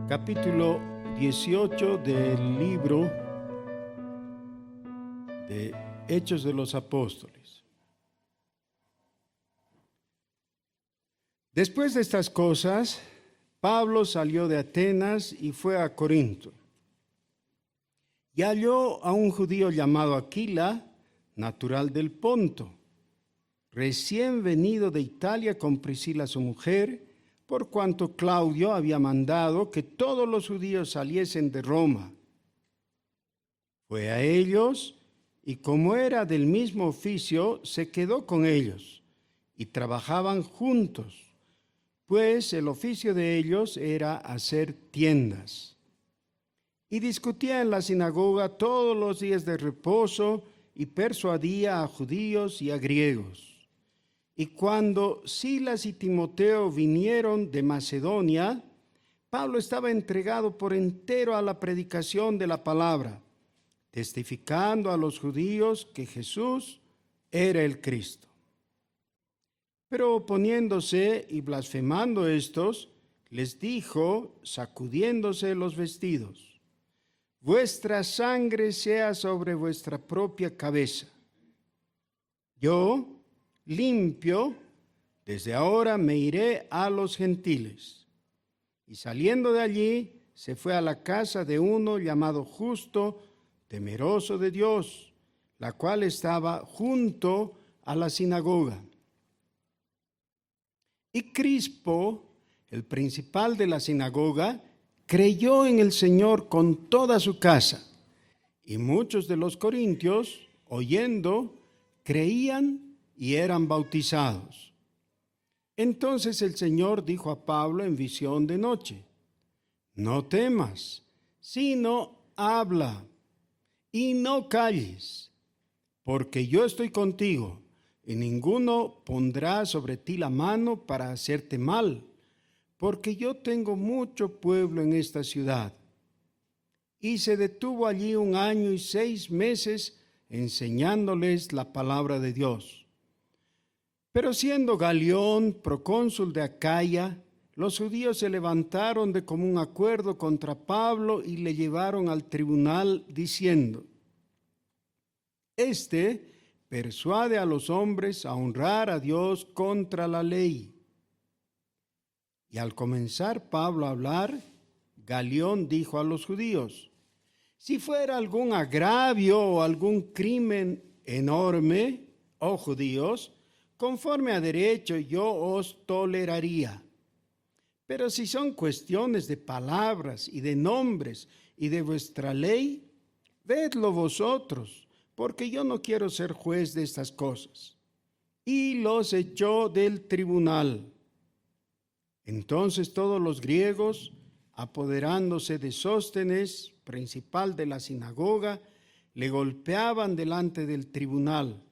capítulo 18 del libro de Hechos de los Apóstoles. Después de estas cosas, Pablo salió de Atenas y fue a Corinto. Y halló a un judío llamado Aquila, natural del Ponto, recién venido de Italia con Priscila su mujer, por cuanto Claudio había mandado que todos los judíos saliesen de Roma. Fue a ellos, y como era del mismo oficio, se quedó con ellos, y trabajaban juntos, pues el oficio de ellos era hacer tiendas. Y discutía en la sinagoga todos los días de reposo, y persuadía a judíos y a griegos. Y cuando Silas y Timoteo vinieron de Macedonia, Pablo estaba entregado por entero a la predicación de la palabra, testificando a los judíos que Jesús era el Cristo. Pero oponiéndose y blasfemando estos, les dijo, sacudiéndose los vestidos: vuestra sangre sea sobre vuestra propia cabeza. Yo, limpio, desde ahora me iré a los gentiles. Y saliendo de allí, se fue a la casa de uno llamado Justo, temeroso de Dios, la cual estaba junto a la sinagoga. Y Crispo, el principal de la sinagoga, creyó en el Señor con toda su casa. Y muchos de los corintios, oyendo, creían y eran bautizados. Entonces el Señor dijo a Pablo en visión de noche: no temas, sino habla y no calles, porque yo estoy contigo, y ninguno pondrá sobre ti la mano para hacerte mal, porque yo tengo mucho pueblo en esta ciudad. Y se detuvo allí 1 año y 6 meses enseñándoles la palabra de Dios. Pero siendo Galión procónsul de Acaya, los judíos se levantaron de común acuerdo contra Pablo y le llevaron al tribunal diciendo: este persuade a los hombres a honrar a Dios contra la ley. Y al comenzar Pablo a hablar, Galión dijo a los judíos: si fuera algún agravio o algún crimen enorme, oh judíos, conforme a derecho yo os toleraría. Pero si son cuestiones de palabras y de nombres y de vuestra ley, vedlo vosotros, porque yo no quiero ser juez de estas cosas. Y los echó del tribunal. Entonces todos los griegos, apoderándose de Sóstenes, principal de la sinagoga, le golpeaban delante del tribunal,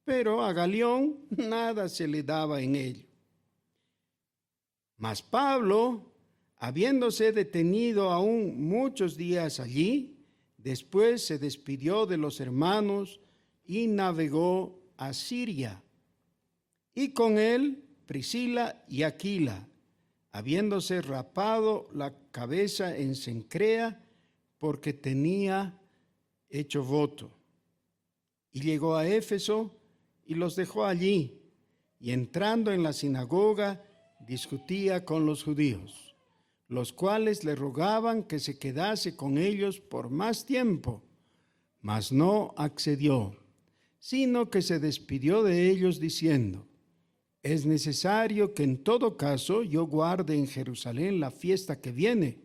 pero a Galión nada se le daba en ello. Mas Pablo, habiéndose detenido aún muchos días allí, después se despidió de los hermanos y navegó a Siria, y con él Priscila y Aquila, habiéndose rapado la cabeza en Cencrea, porque tenía hecho voto. Y llegó a Éfeso y los dejó allí, y entrando en la sinagoga discutía con los judíos, los cuales le rogaban que se quedase con ellos por más tiempo, mas no accedió, sino que se despidió de ellos diciendo: es necesario que en todo caso yo guarde en Jerusalén la fiesta que viene,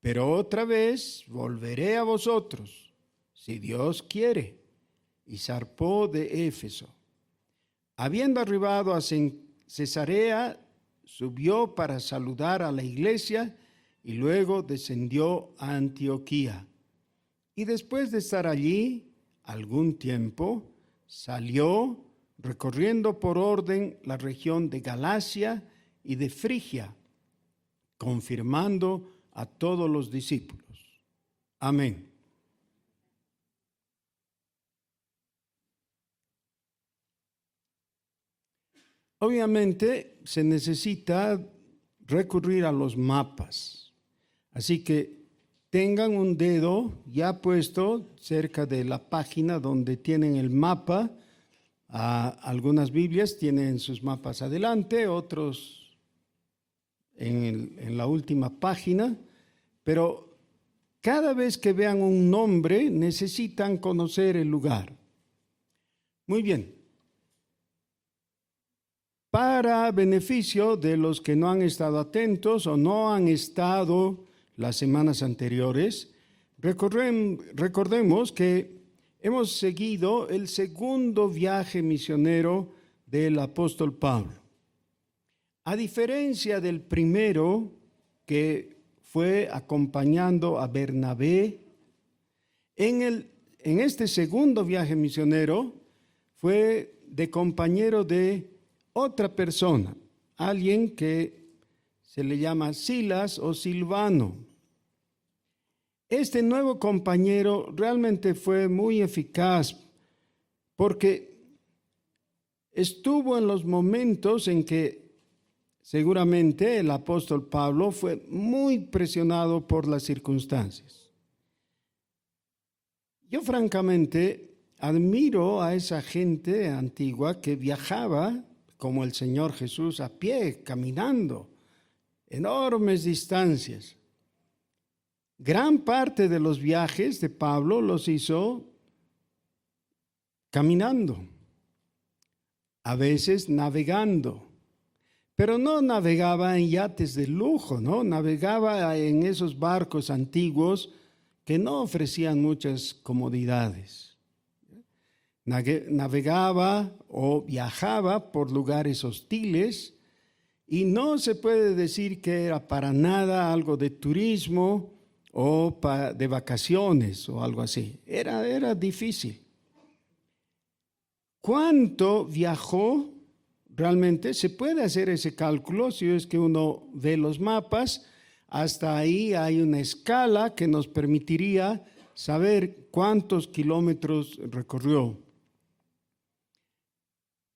pero otra vez volveré a vosotros, si Dios quiere. Y zarpó de Éfeso. Habiendo arribado a Cesarea, subió para saludar a la iglesia y luego descendió a Antioquía. Y después de estar allí algún tiempo, salió recorriendo por orden la región de Galacia y de Frigia, confirmando a todos los discípulos. Amén. Obviamente se necesita recurrir a los mapas. Así que tengan un dedo ya puesto cerca de la página donde tienen el mapa. Algunas Biblias tienen sus mapas adelante, otros en la última página, pero cada vez que vean un nombre necesitan conocer el lugar. Muy bien. Para beneficio de los que no han estado atentos o no han estado las semanas anteriores, recordemos que hemos seguido el segundo viaje misionero del apóstol Pablo. A diferencia del primero, que fue acompañando a Bernabé, en este segundo viaje misionero fue de compañero de otra persona, alguien que se le llama Silas o Silvano. Este nuevo compañero realmente fue muy eficaz porque estuvo en los momentos en que seguramente el apóstol Pablo fue muy presionado por las circunstancias. Yo francamente admiro a esa gente antigua que viajaba como el Señor Jesús a pie, caminando enormes distancias. Gran parte de los viajes de Pablo los hizo caminando, a veces navegando, pero no navegaba en yates de lujo, ¿no? Navegaba en esos barcos antiguos que no ofrecían muchas comodidades. Navegaba o viajaba por lugares hostiles y no se puede decir que era para nada algo de turismo o de vacaciones o algo así. Era difícil. ¿Cuánto viajó? Realmente se puede hacer ese cálculo si es que uno ve los mapas. Hasta ahí hay una escala que nos permitiría saber cuántos kilómetros recorrió.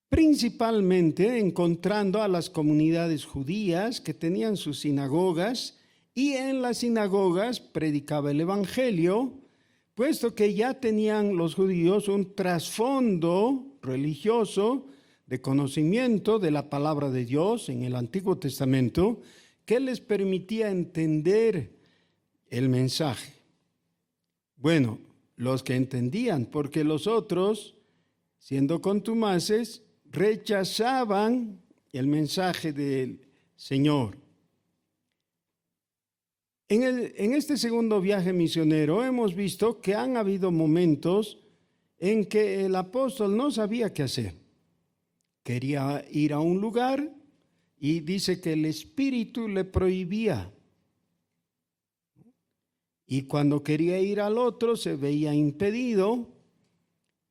Principalmente encontrando a las comunidades judías que tenían sus sinagogas y en las sinagogas predicaba el evangelio, puesto que ya tenían los judíos un trasfondo religioso de conocimiento de la palabra de Dios en el Antiguo Testamento que les permitía entender el mensaje. Bueno, los que entendían, porque los otros, siendo contumaces, rechazaban el mensaje del Señor. En este segundo viaje misionero hemos visto que han habido momentos en que el apóstol no sabía qué hacer. Quería ir a un lugar y dice que el Espíritu le prohibía. Y cuando quería ir al otro se veía impedido.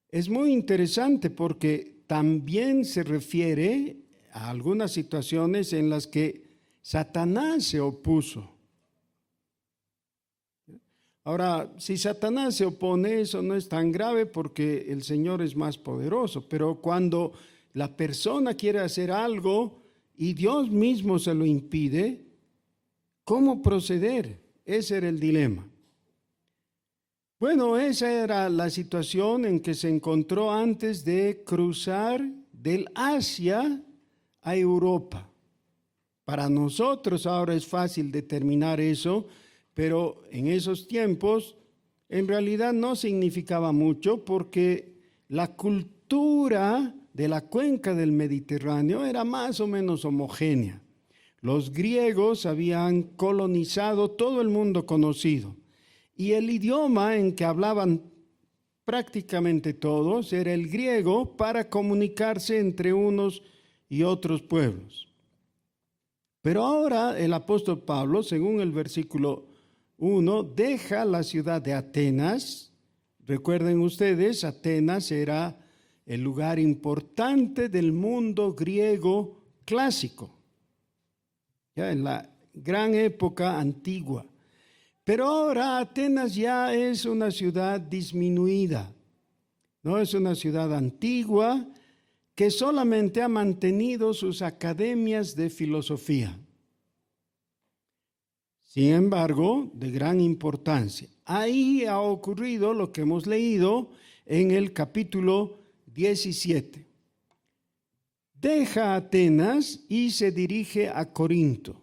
Es muy interesante porque también se refiere a algunas situaciones en las que Satanás se opuso. Ahora, si Satanás se opone, eso no es tan grave porque el Señor es más poderoso, pero cuando la persona quiere hacer algo y Dios mismo se lo impide, ¿cómo proceder? Ese era el dilema. Bueno, esa era la situación en que se encontró antes de cruzar del Asia a Europa. Para nosotros ahora es fácil determinar eso, pero en esos tiempos en realidad no significaba mucho porque la cultura de la cuenca del Mediterráneo era más o menos homogénea. Los griegos habían colonizado todo el mundo conocido. Y el idioma en que hablaban prácticamente todos era el griego para comunicarse entre unos y otros pueblos. Pero ahora el apóstol Pablo, según el versículo 1, deja la ciudad de Atenas. Recuerden ustedes, Atenas era el lugar importante del mundo griego clásico, ya en la gran época antigua. Pero ahora Atenas ya es una ciudad disminuida, no es una ciudad antigua que solamente ha mantenido sus academias de filosofía. sin embargo, de gran importancia. Ahí ha ocurrido lo que hemos leído en el capítulo 17. Deja Atenas y se dirige a Corinto.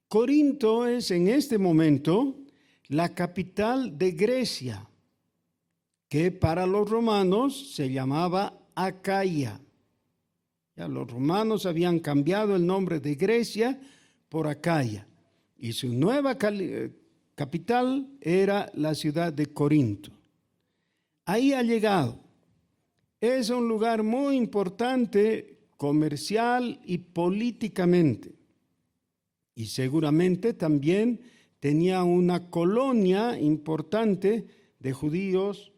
Corinto es en este momento la capital de Grecia, que para los romanos se llamaba Acaya. Ya los romanos habían cambiado el nombre de Grecia por Acaya, y su nueva capital era la ciudad de Corinto. Ahí ha llegado. Es un lugar muy importante comercial y políticamente, y seguramente también tenía una colonia importante de judíos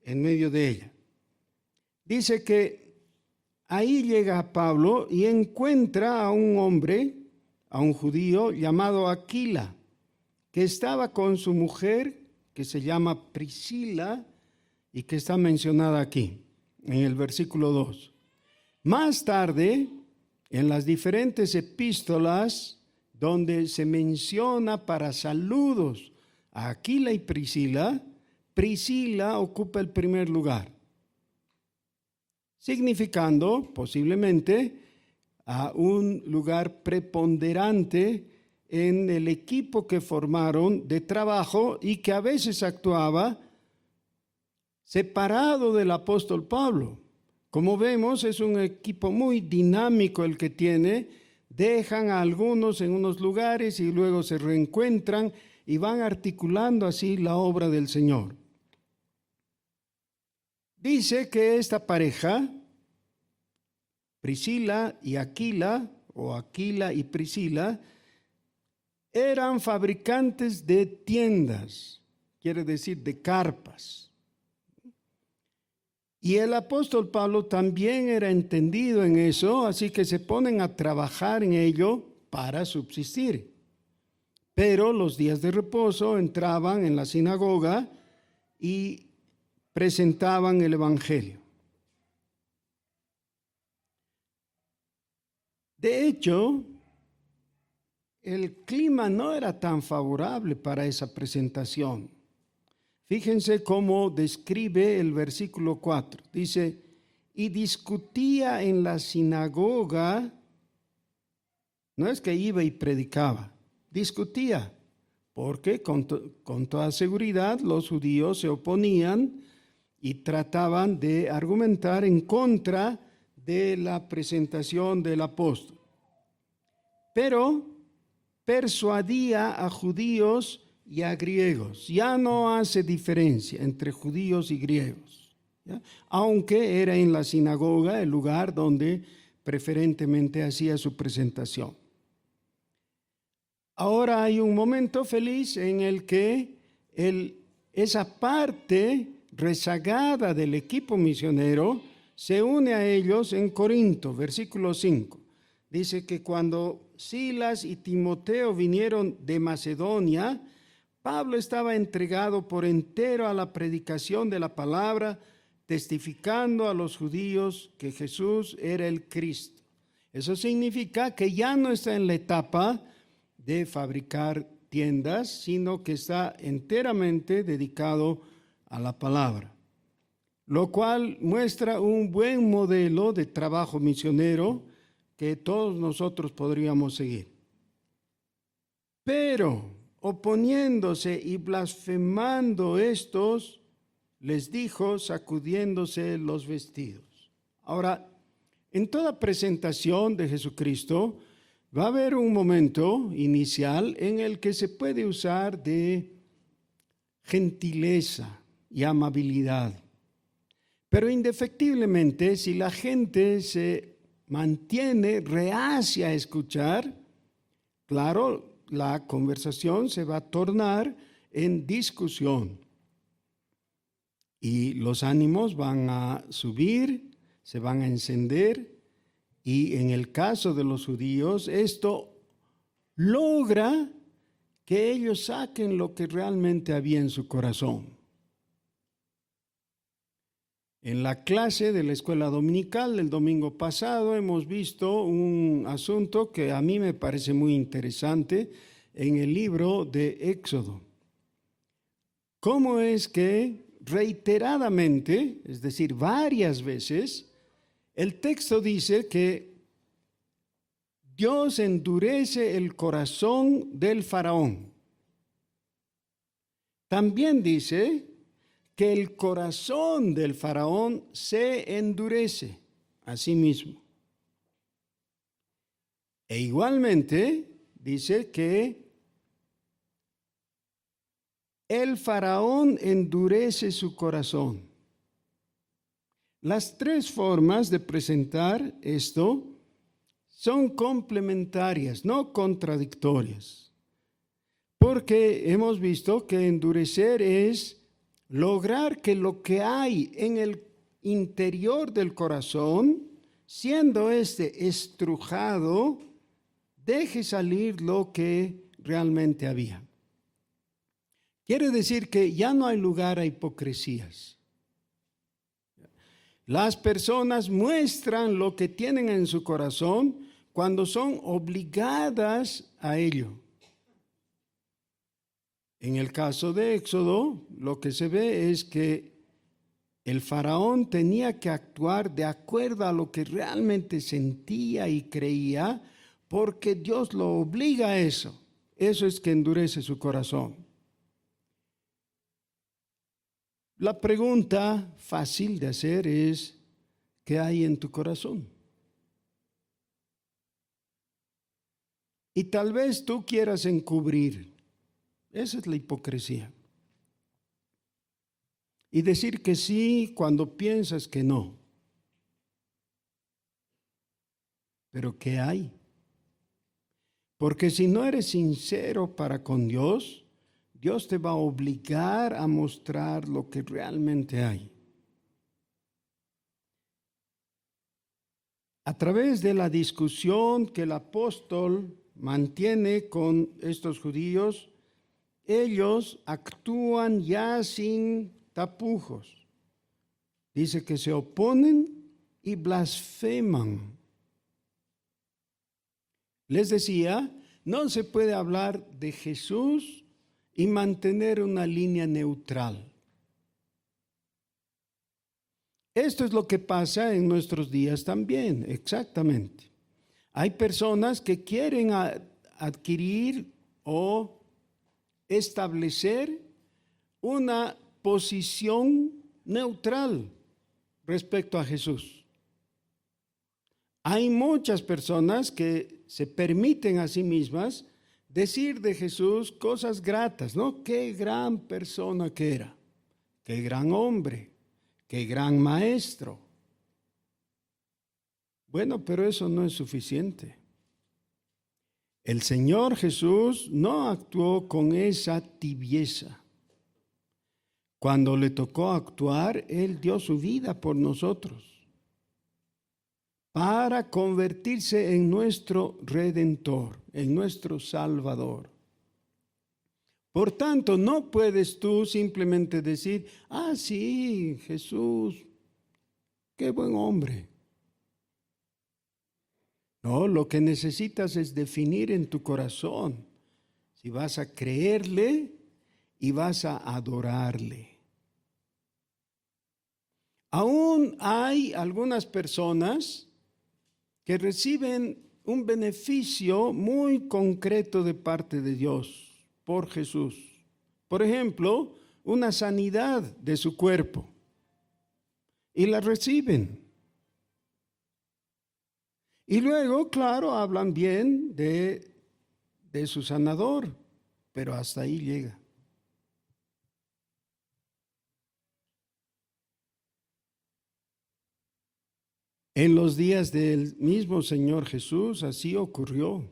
en medio de ella. Dice que ahí llega Pablo y encuentra a un hombre, a un judío llamado Aquila, que estaba con su mujer, que se llama Priscila, y que está mencionada aquí, en el versículo 2. Más tarde, en las diferentes epístolas donde se menciona para saludos a Aquila y Priscila, Priscila ocupa el primer lugar, significando posiblemente a un lugar preponderante en el equipo que formaron de trabajo y que a veces actuaba separado del apóstol Pablo. Como vemos, es un equipo muy dinámico el que tiene. Dejan a algunos en unos lugares y luego se reencuentran y van articulando así la obra del Señor. Dice que esta pareja, Priscila y Aquila, o Aquila y Priscila, eran fabricantes de tiendas, quiere decir de carpas. Y el apóstol Pablo también era entendido en eso, así que se ponen a trabajar en ello para subsistir. Pero los días de reposo entraban en la sinagoga y presentaban el evangelio. De hecho, el clima no era tan favorable para esa presentación. Fíjense cómo describe el versículo 4. Dice, y discutía en la sinagoga, no es que iba y predicaba, discutía, porque con toda seguridad los judíos se oponían y trataban de argumentar en contra de la presentación del apóstol. Pero persuadía a judíos y a griegos. Ya no hace diferencia entre judíos y griegos, ¿ya? Aunque era en la sinagoga el lugar donde preferentemente hacía su presentación. Ahora hay un momento feliz en el que esa parte rezagada del equipo misionero se une a ellos en Corinto, versículo 5. Dice que cuando Silas y Timoteo vinieron de Macedonia, Pablo estaba entregado por entero a la predicación de la palabra, testificando a los judíos que Jesús era el Cristo. Eso significa que ya no está en la etapa de fabricar tiendas, sino que está enteramente dedicado a la palabra, lo cual muestra un buen modelo de trabajo misionero que todos nosotros podríamos seguir. Pero oponiéndose y blasfemando estos, les dijo sacudiéndose los vestidos. Ahora, en toda presentación de Jesucristo va a haber un momento inicial en el que se puede usar de gentileza y amabilidad. Pero indefectiblemente, si la gente se mantiene reacia a escuchar, claro, la conversación se va a tornar en discusión y los ánimos van a subir, se van a encender, y en el caso de los judíos esto logra que ellos saquen lo que realmente había en su corazón. En la clase de la escuela dominical del domingo pasado hemos visto un asunto que a mí me parece muy interesante en el libro de Éxodo. ¿Cómo es que reiteradamente, es decir, varias veces, el texto dice que Dios endurece el corazón del faraón? También dice que el corazón del faraón se endurece a sí mismo. E igualmente dice que el faraón endurece su corazón. Las tres formas de presentar esto son complementarias, no contradictorias. Porque hemos visto que endurecer es lograr que lo que hay en el interior del corazón, siendo este estrujado, deje salir lo que realmente había. Quiere decir que ya no hay lugar a hipocresías. Las personas muestran lo que tienen en su corazón cuando son obligadas a ello. En el caso de Éxodo, lo que se ve es que el faraón tenía que actuar de acuerdo a lo que realmente sentía y creía, porque Dios lo obliga a eso. Eso es que endurece su corazón. La pregunta fácil de hacer es, ¿qué hay en tu corazón? Y tal vez tú quieras encubrir. Esa es la hipocresía. Y decir que sí cuando piensas que no. Pero ¿qué hay? Porque si no eres sincero para con Dios, Dios te va a obligar a mostrar lo que realmente hay. A través de la discusión que el apóstol mantiene con estos judíos, ellos actúan ya sin tapujos. Dice que se oponen y blasfeman. Les decía, no se puede hablar de Jesús y mantener una línea neutral. Esto es lo que pasa en nuestros días también, exactamente. Hay personas que quieren adquirir o establecer una posición neutral respecto a Jesús. Hay muchas personas que se permiten a sí mismas decir de Jesús cosas gratas, ¿no? Qué gran persona que era, qué gran hombre, qué gran maestro. Bueno, pero eso no es suficiente. El Señor Jesús no actuó con esa tibieza. Cuando le tocó actuar, Él dio su vida por nosotros para convertirse en nuestro Redentor, en nuestro Salvador. Por tanto, no puedes tú simplemente decir, sí, Jesús, qué buen hombre. No, lo que necesitas es definir en tu corazón si vas a creerle y vas a adorarle. Aún hay algunas personas que reciben un beneficio muy concreto de parte de Dios por Jesús. Por ejemplo, una sanidad de su cuerpo. Y la reciben. Y luego, claro, hablan bien de su sanador, pero hasta ahí llega. En los días del mismo Señor Jesús así ocurrió.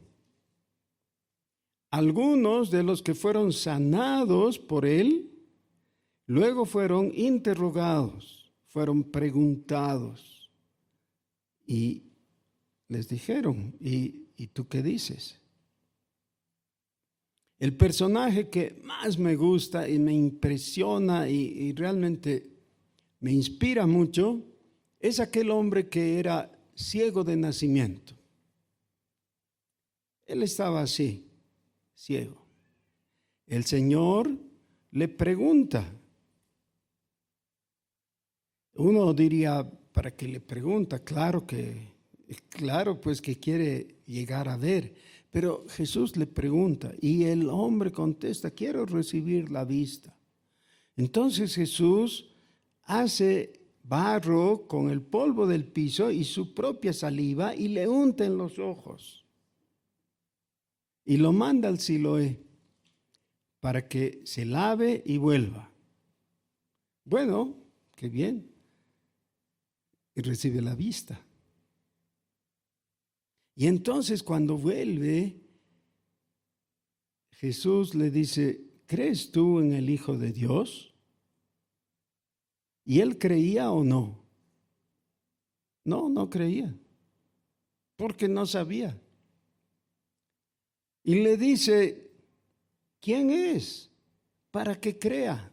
Algunos de los que fueron sanados por Él, luego fueron interrogados, fueron preguntados y les dijeron, ¿y tú qué dices? El personaje que más me gusta y me impresiona y realmente me inspira mucho es aquel hombre que era ciego de nacimiento. Él estaba así, ciego. El Señor le pregunta. Uno diría, ¿para qué le pregunta? Claro, pues que quiere llegar a ver. Pero Jesús le pregunta y el hombre contesta, quiero recibir la vista. Entonces Jesús hace barro con el polvo del piso y su propia saliva y le unta en los ojos. Y lo manda al Siloé para que se lave y vuelva. Bueno, qué bien. Y recibe la vista. Y entonces cuando vuelve, Jesús le dice, ¿crees tú en el Hijo de Dios? ¿Y él creía o no? No, no creía, porque no sabía. Y le dice, ¿quién es para que crea?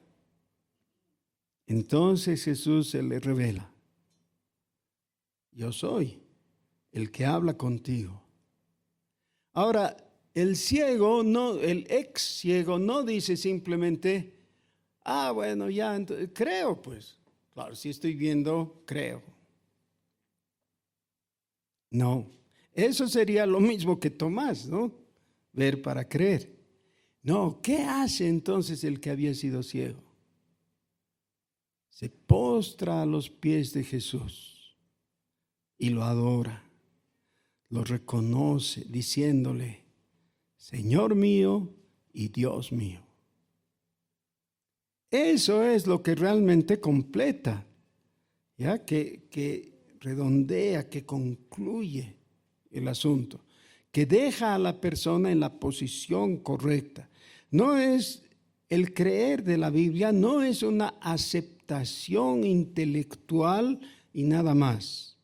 Entonces Jesús se le revela, yo soy el que habla contigo. Ahora, el ciego, el ex ciego no dice simplemente, bueno, ya, entonces, creo pues. Claro, si estoy viendo, creo. No, eso sería lo mismo que Tomás, ¿no? Ver para creer. No, ¿qué hace entonces el que había sido ciego? Se postra a los pies de Jesús y lo adora, lo reconoce diciéndole, Señor mío y Dios mío. Eso es lo que realmente completa, ¿ya? Que redondea, que concluye el asunto, que deja a la persona en la posición correcta. No es el creer de la Biblia, no es una aceptación intelectual y nada más.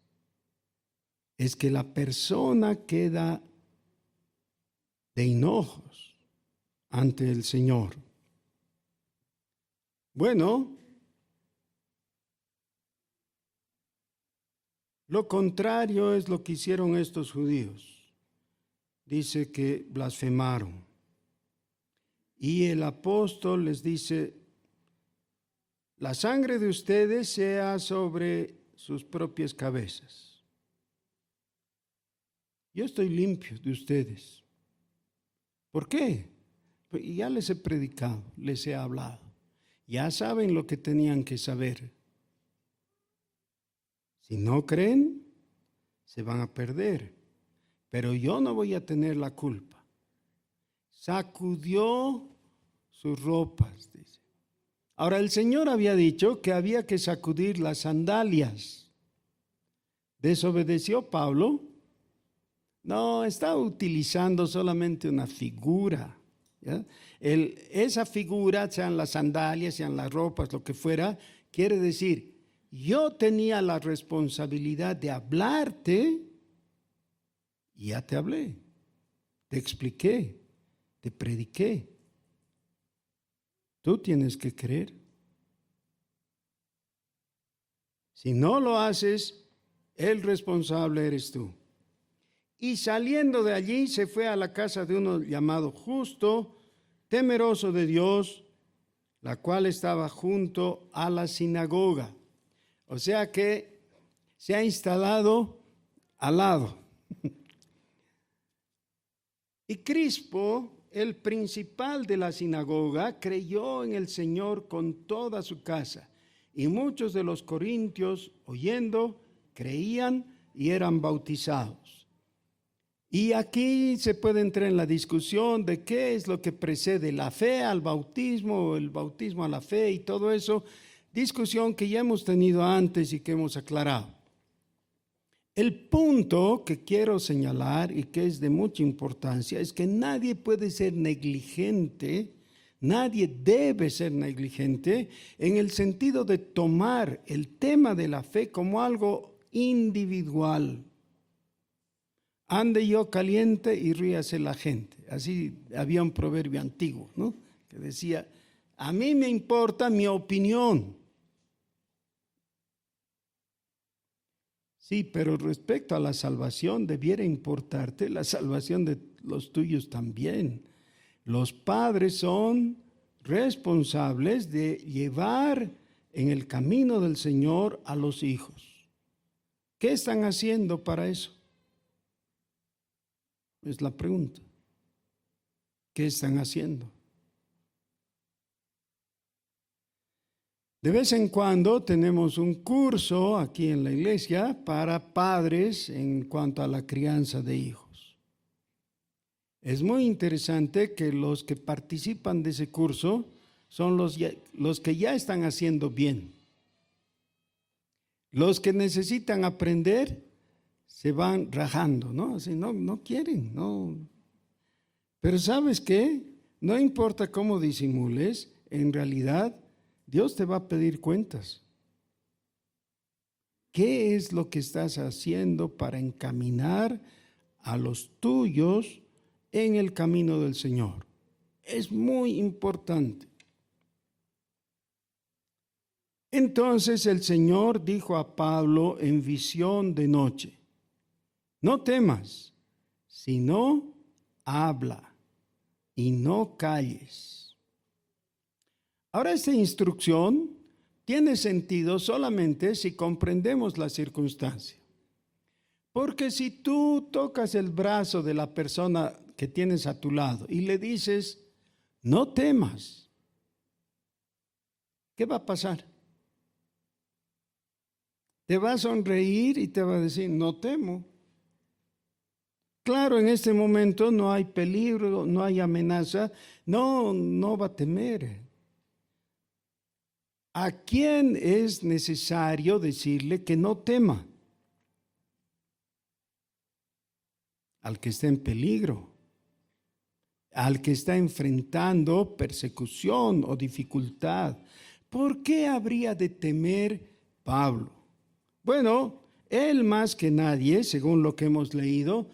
Es que la persona queda de hinojos ante el Señor. Bueno, lo contrario es lo que hicieron estos judíos. Dice que blasfemaron. Y el apóstol les dice, la sangre de ustedes sea sobre sus propias cabezas. Yo estoy limpio de ustedes. ¿Por qué? Pues ya les he predicado, les he hablado. Ya saben lo que tenían que saber. Si no creen, se van a perder. Pero yo no voy a tener la culpa. Sacudió sus ropas, dice. Ahora, el Señor había dicho que había que sacudir las sandalias. ¿Desobedeció Pablo? No, está utilizando solamente una figura. ¿Ya? Esa figura, sean las sandalias, sean las ropas, lo que fuera, quiere decir, yo tenía la responsabilidad de hablarte y ya te hablé, te expliqué, te prediqué. Tú tienes que creer. Si no lo haces, el responsable eres tú. Y saliendo de allí se fue a la casa de uno llamado Justo, temeroso de Dios, la cual estaba junto a la sinagoga. O sea que se ha instalado al lado. Y Crispo, el principal de la sinagoga, creyó en el Señor con toda su casa. Y muchos de los corintios, oyendo, creían y eran bautizados. Y aquí se puede entrar en la discusión de qué es lo que precede la fe al bautismo, o el bautismo a la fe y todo eso. Discusión que ya hemos tenido antes y que hemos aclarado. El punto que quiero señalar y que es de mucha importancia es que nadie puede ser negligente, nadie debe ser negligente en el sentido de tomar el tema de la fe como algo individual. Ande yo caliente y ríase la gente. Así había un proverbio antiguo, ¿no? Que decía, a mí me importa mi opinión. Sí, pero respecto a la salvación debiera importarte la salvación de los tuyos también. Los padres son responsables de llevar en el camino del Señor a los hijos. ¿Qué están haciendo para eso? Es la pregunta. ¿Qué están haciendo? De vez en cuando tenemos un curso aquí en la iglesia para padres en cuanto a la crianza de hijos. Es muy interesante que los que participan de ese curso son los que ya están haciendo bien. Los que necesitan aprender se van rajando, ¿no? Así no quieren, no. Pero ¿sabes qué? No importa cómo disimules, en realidad Dios te va a pedir cuentas. ¿Qué es lo que estás haciendo para encaminar a los tuyos en el camino del Señor? Es muy importante. Entonces el Señor dijo a Pablo en visión de noche: no temas, sino habla y no calles. Ahora, esta instrucción tiene sentido solamente si comprendemos la circunstancia. Porque si tú tocas el brazo de la persona que tienes a tu lado y le dices, no temas, ¿qué va a pasar? Te va a sonreír y te va a decir, no temo. Claro, en este momento no hay peligro, no hay amenaza, no va a temer. ¿A quién es necesario decirle que no tema? Al que está en peligro, al que está enfrentando persecución o dificultad. ¿Por qué habría de temer Pablo? Bueno, él más que nadie, según lo que hemos leído,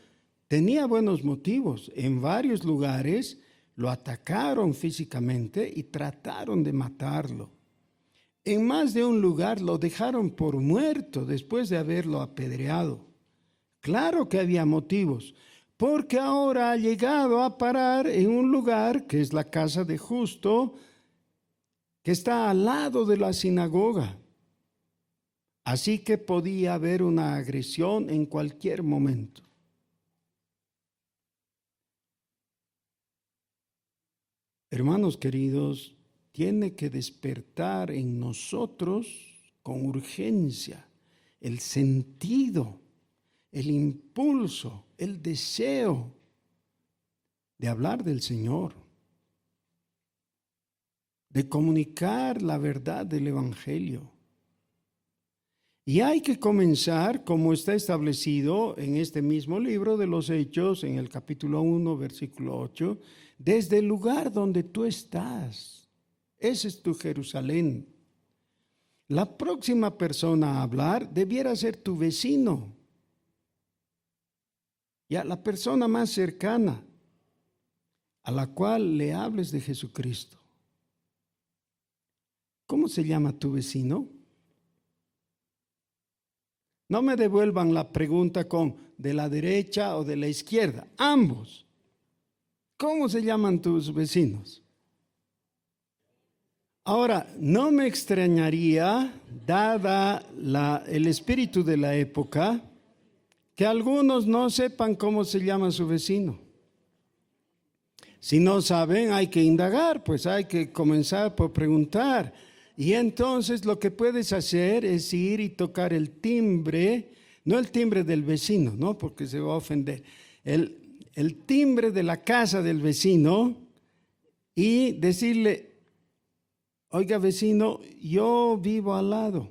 tenía buenos motivos. En varios lugares lo atacaron físicamente y trataron de matarlo. En más de un lugar lo dejaron por muerto después de haberlo apedreado. Claro que había motivos, porque ahora ha llegado a parar en un lugar que es la casa de Justo, que está al lado de la sinagoga. Así que podía haber una agresión en cualquier momento. Hermanos queridos, tiene que despertar en nosotros con urgencia el sentido, el impulso, el deseo de hablar del Señor, de comunicar la verdad del Evangelio. Y hay que comenzar, como está establecido en este mismo libro de los Hechos, en el capítulo 1, versículo 8, desde el lugar donde tú estás. Ese es tu Jerusalén. La próxima persona a hablar debiera ser tu vecino. Ya, la persona más cercana a la cual le hables de Jesucristo. ¿Cómo se llama tu vecino? No me devuelvan la pregunta con de la derecha o de la izquierda, ambos. ¿Cómo se llaman tus vecinos? Ahora, no me extrañaría, dada el espíritu de la época, que algunos no sepan cómo se llama su vecino. Si no saben, hay que indagar, pues hay que comenzar por preguntar. Y entonces lo que puedes hacer es ir y tocar el timbre, no el timbre del vecino, ¿no? Porque se va a ofender. El timbre de la casa del vecino y decirle, oiga vecino, yo vivo al lado.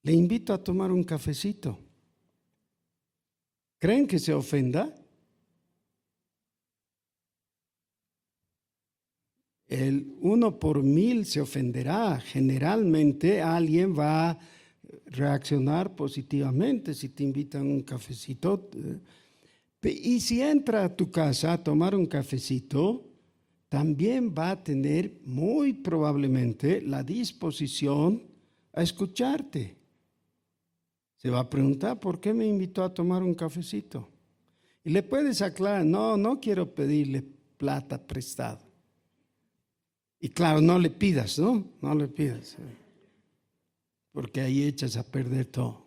Le invito a tomar un cafecito. ¿Creen que se ofenda? El 1 por 1000 se ofenderá. Generalmente alguien va a reaccionar positivamente si te invitan un cafecito. Y si entra a tu casa a tomar un cafecito, también va a tener muy probablemente la disposición a escucharte. Se va a preguntar, ¿por qué me invitó a tomar un cafecito? Y le puedes aclarar, no quiero pedirle plata prestada. Y claro, no le pidas, ¿no? No le pidas, porque ahí echas a perder todo.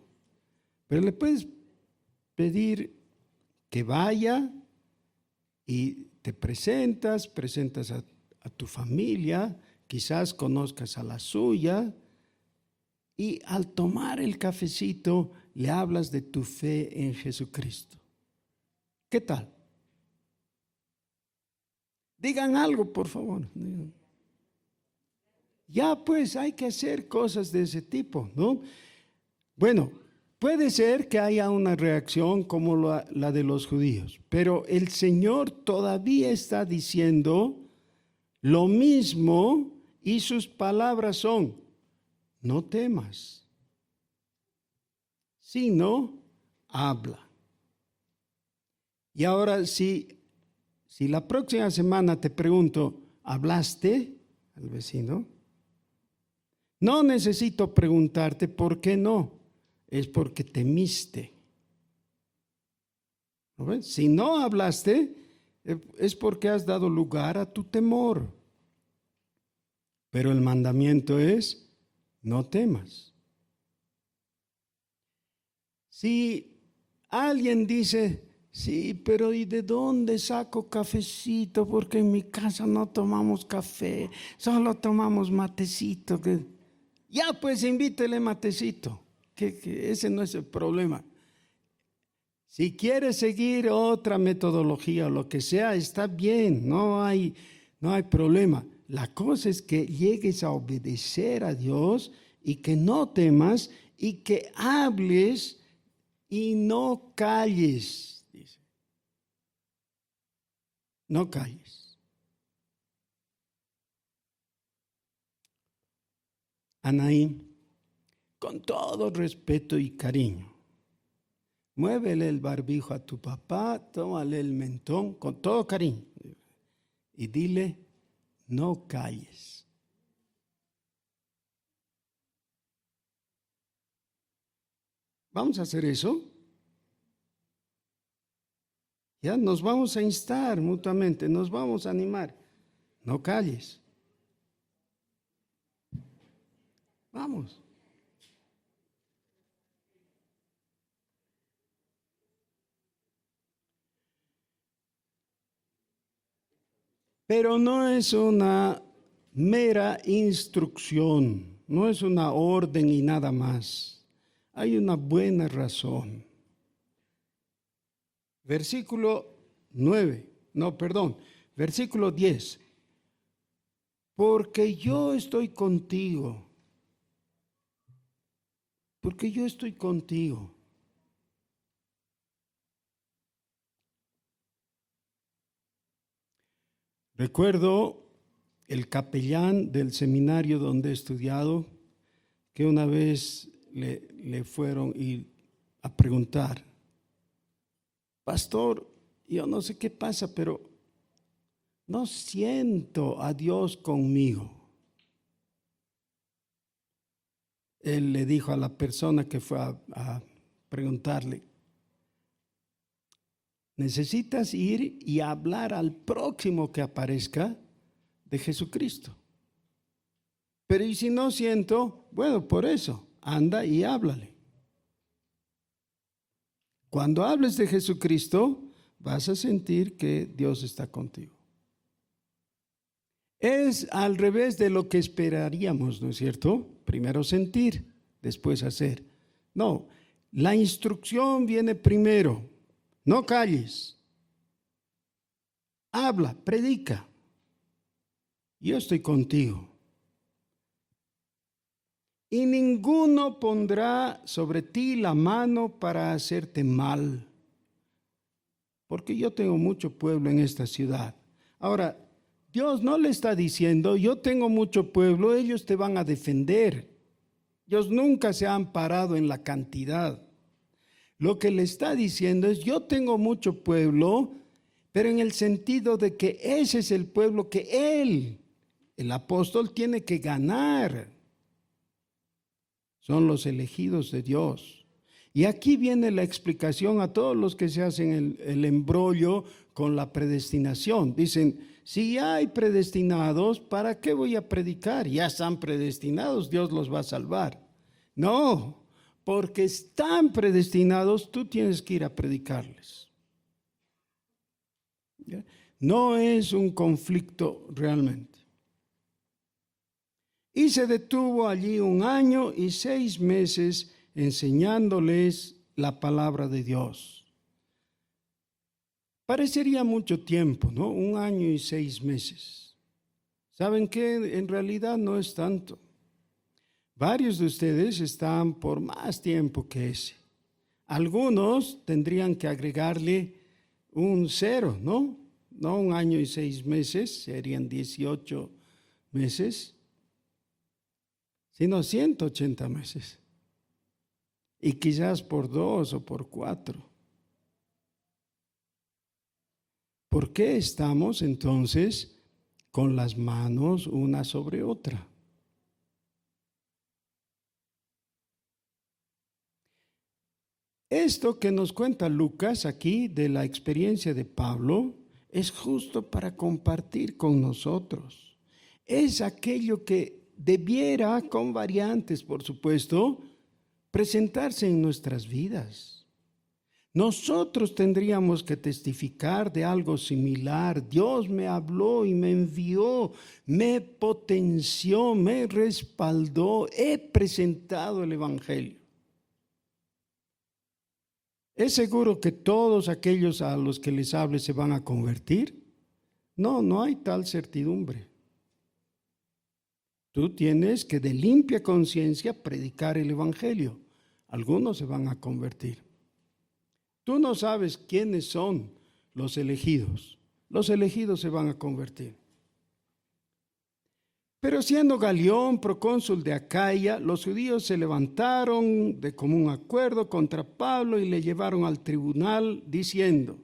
Pero le puedes pedir que vaya y te presentas a tu familia, quizás conozcas a la suya, y al tomar el cafecito le hablas de tu fe en Jesucristo. ¿Qué tal? Digan algo, por favor. Ya pues hay que hacer cosas de ese tipo, ¿no? Bueno, puede ser que haya una reacción como la de los judíos, pero el Señor todavía está diciendo lo mismo y sus palabras son: no temas, sino habla. Y ahora si la próxima semana te pregunto, ¿hablaste al vecino? No necesito preguntarte por qué no, es porque temiste. ¿No ves? Si no hablaste, es porque has dado lugar a tu temor. Pero el mandamiento es: no temas. Si alguien dice, sí, pero ¿y de dónde saco cafecito? Porque en mi casa no tomamos café, solo tomamos matecito. Ya pues invítele matecito, que ese no es el problema. Si quieres seguir otra metodología o lo que sea, está bien, no hay problema. La cosa es que llegues a obedecer a Dios y que no temas y que hables y no calles, dice. No calles. Anaí, con todo respeto y cariño, muévele el barbijo a tu papá, tómale el mentón con todo cariño y dile: no calles. ¿Vamos a hacer eso? Ya nos vamos a instar mutuamente, nos vamos a animar. No calles. Vamos. Pero no es una mera instrucción, no es una orden y nada más. Hay una buena razón. Versículo 10. Porque yo estoy contigo. Porque yo estoy contigo. Recuerdo el capellán del seminario donde he estudiado, que una vez le fueron a preguntar: pastor, yo no sé qué pasa, pero no siento a Dios conmigo. Él le dijo a la persona que fue a preguntarle: necesitas ir y hablar al próximo que aparezca de Jesucristo. Pero ¿y si no siento? Bueno, por eso, anda y háblale. Cuando hables de Jesucristo, vas a sentir que Dios está contigo. Es al revés de lo que esperaríamos, ¿no es cierto? Primero sentir, después hacer. No, la instrucción viene primero. No calles. Habla, predica. Yo estoy contigo. Y ninguno pondrá sobre ti la mano para hacerte mal, porque yo tengo mucho pueblo en esta ciudad. Ahora, Dios no le está diciendo: yo tengo mucho pueblo, ellos te van a defender. Ellos nunca se han parado en la cantidad. Lo que le está diciendo es: yo tengo mucho pueblo, pero en el sentido de que ese es el pueblo que él, el apóstol, tiene que ganar. Son los elegidos de Dios. Y aquí viene la explicación a todos los que se hacen el embrollo con la predestinación. Dicen, si ya hay predestinados, ¿para qué voy a predicar? Ya están predestinados, Dios los va a salvar. No, porque están predestinados, tú tienes que ir a predicarles. ¿Ya? No es un conflicto realmente. Y se detuvo allí 1 año y 6 meses enseñándoles la palabra de Dios. Parecería mucho tiempo, ¿no? 1 año y 6 meses. ¿Saben qué? En realidad no es tanto. Varios de ustedes están por más tiempo que ese. Algunos tendrían que agregarle un 0, ¿no? No 1 año y 6 meses, serían 18 meses, sino 180 meses. Y quizás por 2 o por 4. ¿Por qué estamos entonces con las manos una sobre otra? Esto que nos cuenta Lucas aquí de la experiencia de Pablo es justo para compartir con nosotros. Es aquello que debiera, con variantes por supuesto, presentarse en nuestras vidas. Nosotros tendríamos que testificar de algo similar. Dios me habló y me envió, me potenció, me respaldó, he presentado el Evangelio. ¿Es seguro que todos aquellos a los que les hable se van a convertir? No, no hay tal certidumbre. Tú tienes que de limpia conciencia predicar el Evangelio. Algunos se van a convertir. Tú no sabes quiénes son los elegidos. Los elegidos se van a convertir. Pero siendo Galión procónsul de Acaya, los judíos se levantaron de común acuerdo contra Pablo y le llevaron al tribunal diciendo: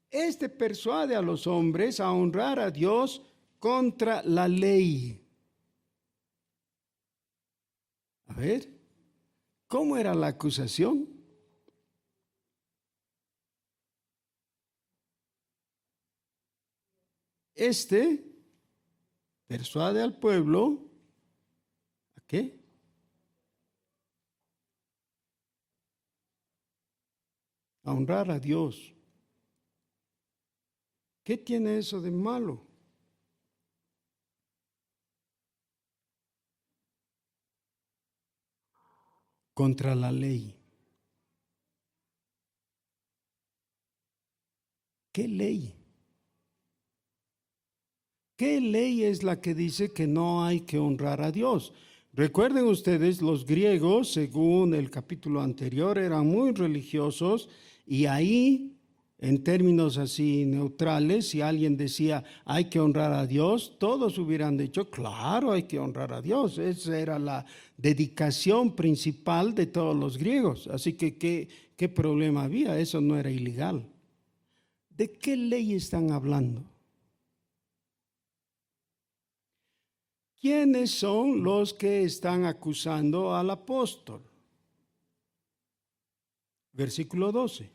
este persuade a los hombres a honrar a Dios contra la ley. A ver, ¿cómo era la acusación? Este persuade al pueblo, ¿a qué? A honrar a Dios. ¿Qué tiene eso de malo? Contra la ley. ¿Qué ley? ¿Qué ley es la que dice que no hay que honrar a Dios? Recuerden ustedes, los griegos, según el capítulo anterior, eran muy religiosos y ahí, en términos así neutrales, si alguien decía hay que honrar a Dios, todos hubieran dicho, claro, hay que honrar a Dios. Esa era la dedicación principal de todos los griegos. Así que, ¿qué problema había? Eso no era ilegal. ¿De qué ley están hablando? ¿Quiénes son los que están acusando al apóstol? Versículo 12.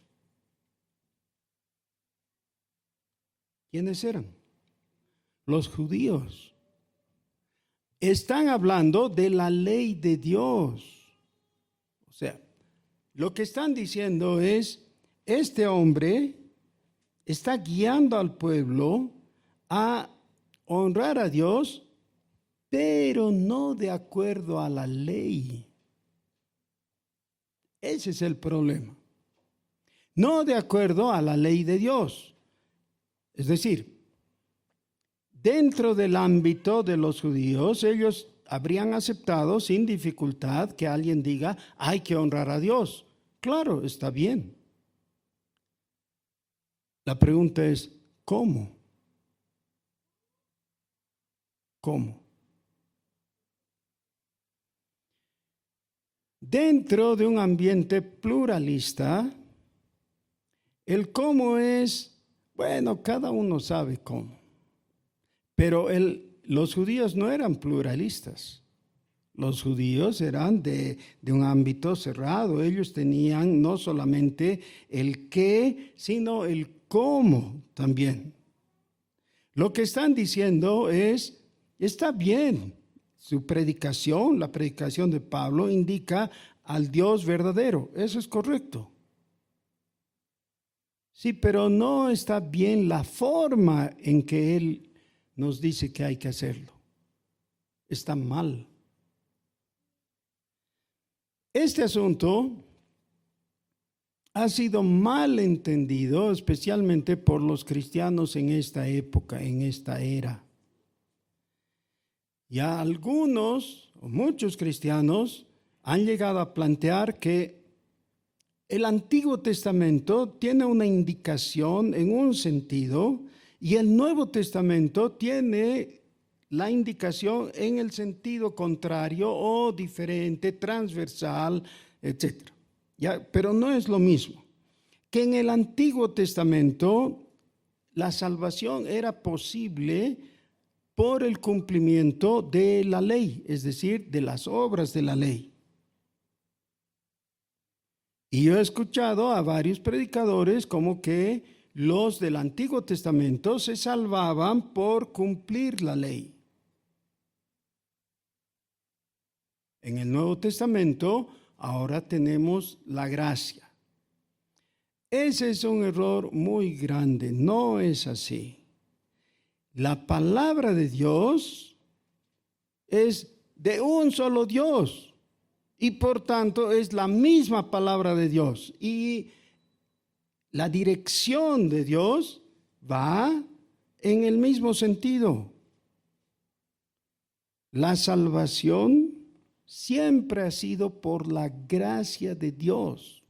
¿Quiénes eran? Los judíos. Están hablando de la ley de Dios. O sea, lo que están diciendo es, este hombre está guiando al pueblo a honrar a Dios, pero no de acuerdo a la ley. Ese es el problema. No de acuerdo a la ley de Dios. Es decir, dentro del ámbito de los judíos, ellos habrían aceptado sin dificultad que alguien diga, hay que honrar a Dios. Claro, está bien. La pregunta es, ¿cómo? ¿Cómo? Dentro de un ambiente pluralista, el cómo es, bueno, cada uno sabe cómo. Pero los judíos no eran pluralistas. Los judíos eran de un ámbito cerrado. Ellos tenían no solamente el qué, sino el cómo también. Lo que están diciendo es, está bien, su predicación, la predicación de Pablo, indica al Dios verdadero. Eso es correcto. Sí, pero no está bien la forma en que Él nos dice que hay que hacerlo. Está mal. Este asunto ha sido mal entendido, especialmente por los cristianos en esta época, en esta era. Ya algunos, o muchos cristianos, han llegado a plantear que el Antiguo Testamento tiene una indicación en un sentido y el Nuevo Testamento tiene la indicación en el sentido contrario o diferente, transversal, etc. ¿Ya? Pero no es lo mismo. Que en el Antiguo Testamento la salvación era posible por el cumplimiento de la ley, es decir, de las obras de la ley. Y yo he escuchado a varios predicadores como que los del Antiguo Testamento se salvaban por cumplir la ley. En el Nuevo Testamento ahora tenemos la gracia. Ese es un error muy grande, no es así. La palabra de Dios es de un solo Dios y por tanto es la misma palabra de Dios. Y la dirección de Dios va en el mismo sentido. La salvación siempre ha sido por la gracia de Dios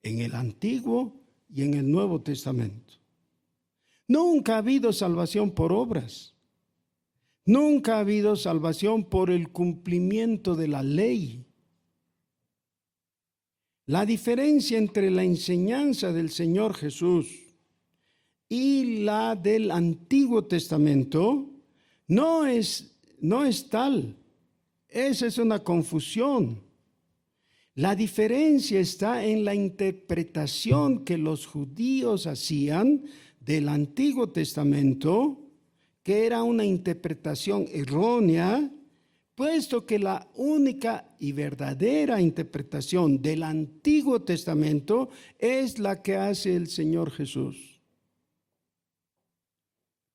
en el Antiguo y en el Nuevo Testamento. Nunca ha habido salvación por obras. Nunca ha habido salvación por el cumplimiento de la ley. La diferencia entre la enseñanza del Señor Jesús y la del Antiguo Testamento no es tal. Esa es una confusión. La diferencia está en la interpretación que los judíos hacían del Antiguo Testamento, que era una interpretación errónea, puesto que la única y verdadera interpretación del Antiguo Testamento es la que hace el Señor Jesús.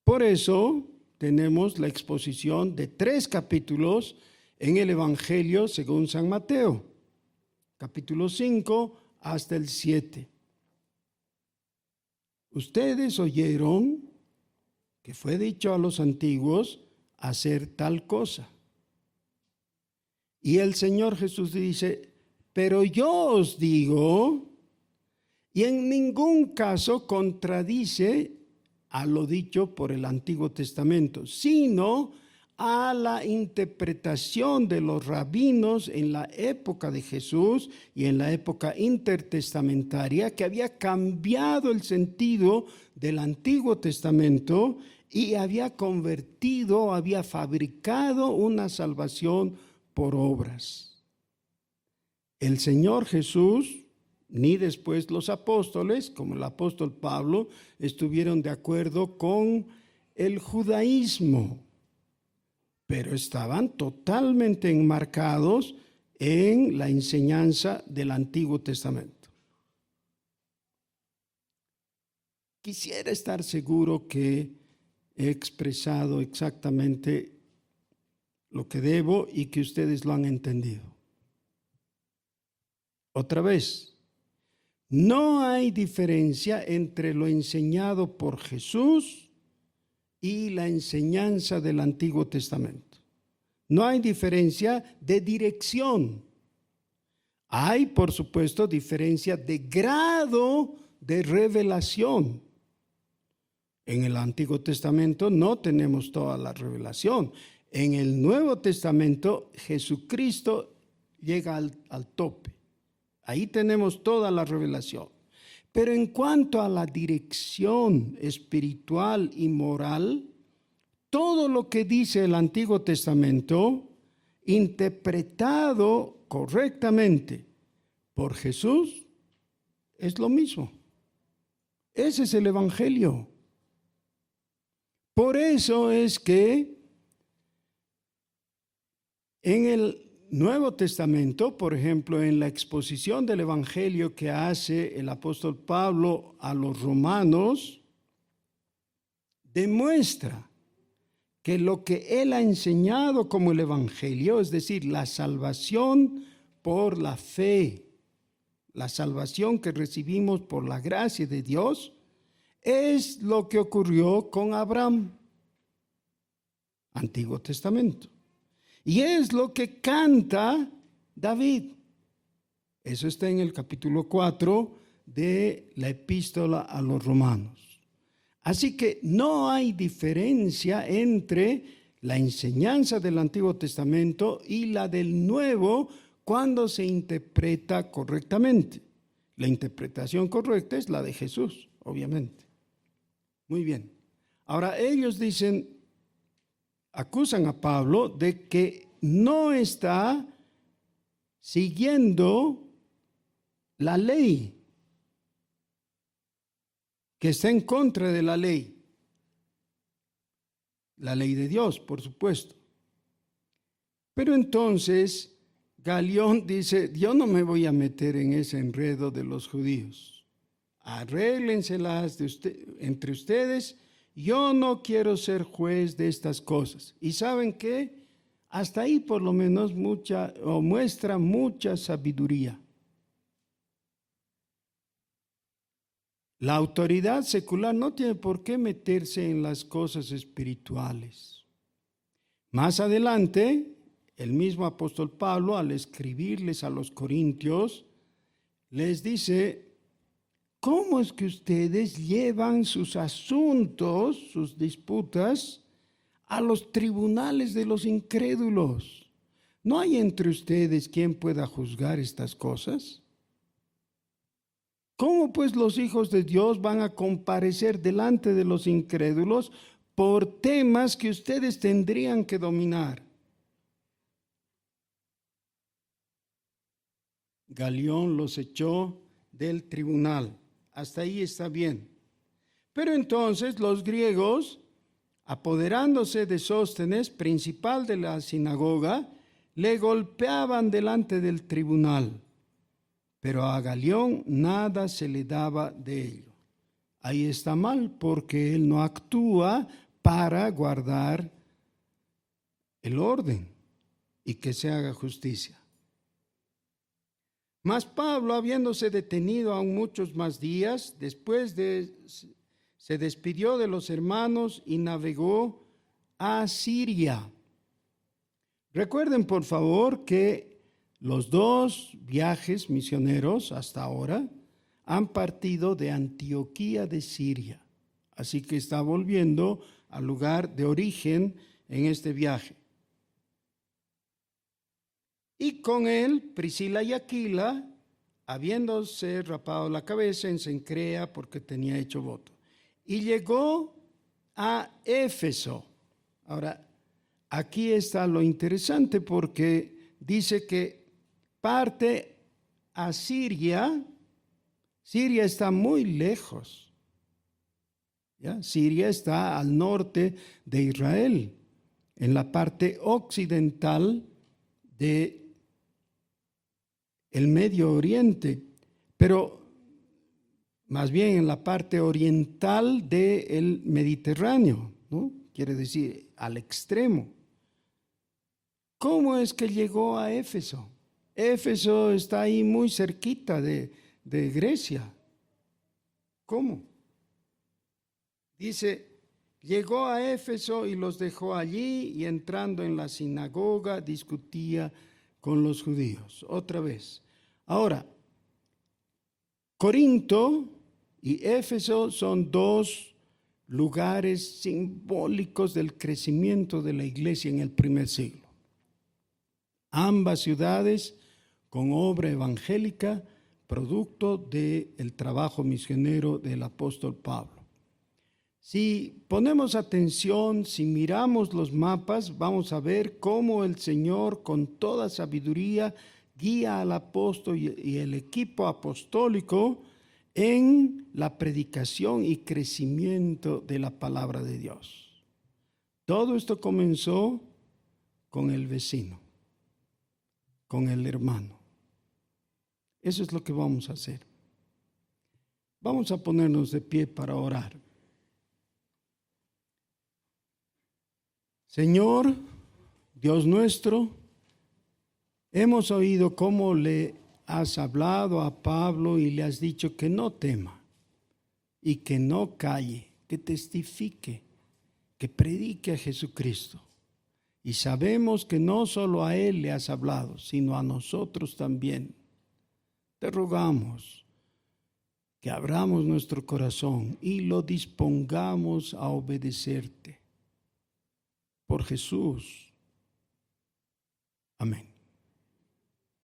Por eso tenemos la exposición de 3 capítulos en el Evangelio según San Mateo, capítulo 5 hasta el 7. Ustedes oyeron que fue dicho a los antiguos hacer tal cosa. Y el Señor Jesús dice, pero yo os digo, y en ningún caso contradice a lo dicho por el Antiguo Testamento, sino a la interpretación de los rabinos en la época de Jesús y en la época intertestamentaria, que había cambiado el sentido del Antiguo Testamento y había fabricado una salvación por obras. El Señor Jesús, ni después los apóstoles, como el apóstol Pablo, estuvieron de acuerdo con el judaísmo, pero estaban totalmente enmarcados en la enseñanza del Antiguo Testamento. Quisiera estar seguro que he expresado exactamente lo que debo y que ustedes lo han entendido. Otra vez, no hay diferencia entre lo enseñado por Jesús y la enseñanza del Antiguo Testamento. No hay diferencia de dirección. Hay, por supuesto, diferencia de grado de revelación. En el Antiguo Testamento no tenemos toda la revelación. En el Nuevo Testamento, Jesucristo llega al tope. Ahí tenemos toda la revelación. Pero en cuanto a la dirección espiritual y moral, todo lo que dice el Antiguo Testamento interpretado correctamente por Jesús, es lo mismo. Ese es el Evangelio. Por eso es que en el Nuevo Testamento, por ejemplo, en la exposición del Evangelio que hace el apóstol Pablo a los romanos, demuestra que lo que él ha enseñado como el Evangelio, es decir, la salvación por la fe, la salvación que recibimos por la gracia de Dios, es lo que ocurrió con Abraham, Antiguo Testamento. Y es lo que canta David. Eso está en el capítulo 4 de la epístola a los romanos. Así que no hay diferencia entre la enseñanza del Antiguo Testamento y la del Nuevo cuando se interpreta correctamente. La interpretación correcta es la de Jesús, obviamente. Muy bien. Ahora ellos acusan a Pablo de que no está siguiendo la ley, que está en contra de la ley de Dios, por supuesto. Pero entonces Galión dice, yo no me voy a meter en ese enredo de los judíos. Arréglenselas entre ustedes. Yo no quiero ser juez de estas cosas. ¿Y saben qué? Hasta ahí por lo menos muestra mucha sabiduría. La autoridad secular no tiene por qué meterse en las cosas espirituales. Más adelante, el mismo apóstol Pablo, al escribirles a los corintios, les dice, ¿cómo es que ustedes llevan sus asuntos, sus disputas, a los tribunales de los incrédulos? ¿No hay entre ustedes quien pueda juzgar estas cosas? ¿Cómo pues los hijos de Dios van a comparecer delante de los incrédulos por temas que ustedes tendrían que dominar? Galión los echó del tribunal. Hasta ahí está bien. Pero entonces los griegos, apoderándose de Sóstenes, principal de la sinagoga, le golpeaban delante del tribunal. Pero a Galión nada se le daba de ello. Ahí está mal, porque él no actúa para guardar el orden y que se haga justicia. Mas Pablo, habiéndose detenido aún muchos más días, se despidió de los hermanos y navegó a Siria. Recuerden, por favor, que los dos viajes misioneros hasta ahora han partido de Antioquía de Siria. Así que está volviendo al lugar de origen en este viaje. Y con él, Priscila y Aquila, habiéndose rapado la cabeza en Cencrea porque tenía hecho voto. Y llegó a Éfeso. Ahora, aquí está lo interesante porque dice que parte a Siria. Siria está muy lejos. ¿Ya? Siria está al norte de Israel, en la parte occidental de el Medio Oriente, pero más bien en la parte oriental del Mediterráneo, ¿no? Quiere decir al extremo. ¿Cómo es que llegó a Éfeso? Éfeso está ahí muy cerquita de Grecia. ¿Cómo? Dice, llegó a Éfeso y los dejó allí y entrando en la sinagoga discutía con los judíos. Otra vez. Ahora, Corinto y Éfeso son dos lugares simbólicos del crecimiento de la iglesia en el primer siglo. Ambas ciudades con obra evangélica, producto del trabajo misionero del apóstol Pablo. Si ponemos atención, si miramos los mapas, vamos a ver cómo el Señor con toda sabiduría guía al apóstol y el equipo apostólico en la predicación y crecimiento de la palabra de Dios. Todo esto comenzó con el vecino, con el hermano. Eso es lo que vamos a hacer. Vamos a ponernos de pie para orar. Señor, Dios nuestro, hemos oído cómo le has hablado a Pablo y le has dicho que no tema y que no calle, que testifique, que predique a Jesucristo. Y sabemos que no solo a él le has hablado, sino a nosotros también. Te rogamos que abramos nuestro corazón y lo dispongamos a obedecerte. Por Jesús. Amén.